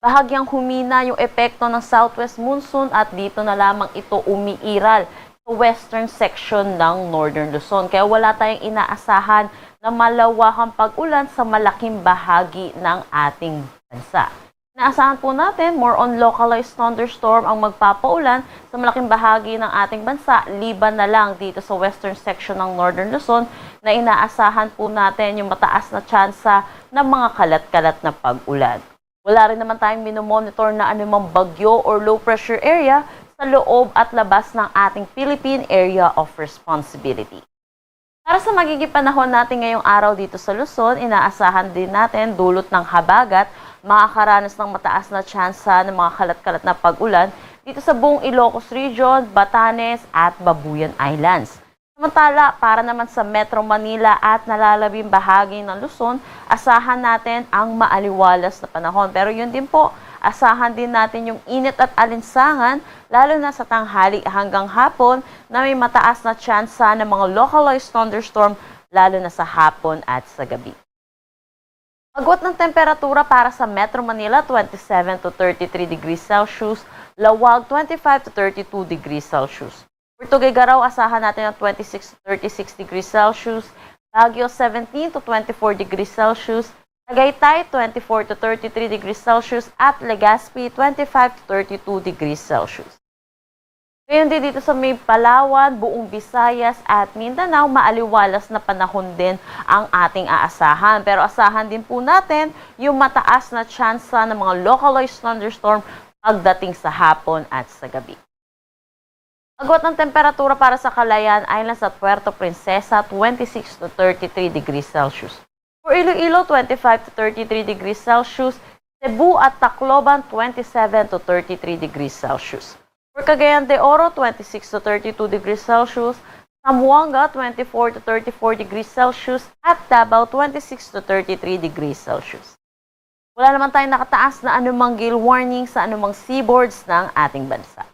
Bahagyang humina yung epekto ng southwest monsoon at dito na lamang ito umiiral sa western section ng Northern Luzon. Kaya wala tayong inaasahan na malawakang pag-ulan sa malaking bahagi ng ating bansa. Inaasahan po natin more on localized thunderstorm ang magpapaulan sa malaking bahagi ng ating bansa, liban na lang dito sa western section ng Northern Luzon na inaasahan po natin yung mataas na tsansa ng mga kalat-kalat na pag-ulan. Wala rin naman tayong minomonitor na anumang bagyo or low pressure area sa loob at labas ng ating Philippine Area of Responsibility. Para sa magiging panahon natin ngayong araw dito sa Luzon, inaasahan din natin dulot ng habagat, makakaranas ng mataas na tsansa ng mga kalat-kalat na pag-ulan dito sa buong Ilocos Region, Batanes at Babuyan Islands. Samantala, para naman sa Metro Manila at nalalabing bahagi ng Luzon, asahan natin ang maaliwalas na panahon. Pero yun din po, asahan din natin yung init at alinsangan, lalo na sa tanghali hanggang hapon na may mataas na tsansa ng mga localized thunderstorm, lalo na sa hapon at sa gabi. Agwat ng temperatura para sa Metro Manila, 27 to 33 degrees Celsius, Lawag, 25 to 32 degrees Celsius. For Tuguegarao, asahan natin ng 26 to 36 degrees Celsius, Baguio, 17 to 24 degrees Celsius, Tagaytay, 24 to 33 degrees Celsius, at Legazpi, 25 to 32 degrees Celsius. Ngayon din dito sa may Palawan, buong Visayas at Mindanao, maaliwalas na panahon din ang ating aasahan. Pero asahan din po natin yung mataas na tsansa ng mga localized thunderstorm pagdating sa hapon at sa gabi. Agwat ng temperatura para sa Calayan Islands at Puerto Princesa, 26 to 33 degrees Celsius. For Iloilo, 25 to 33 degrees Celsius. Cebu at Tacloban, 27 to 33 degrees Celsius. For Cagayan de Oro, 26 to 32 degrees Celsius, Zamboanga, 24 to 34 degrees Celsius, at Davao, 26 to 33 degrees Celsius. Wala naman tayong nakataas na anumang gale warning sa anumang seaboards ng ating bansa.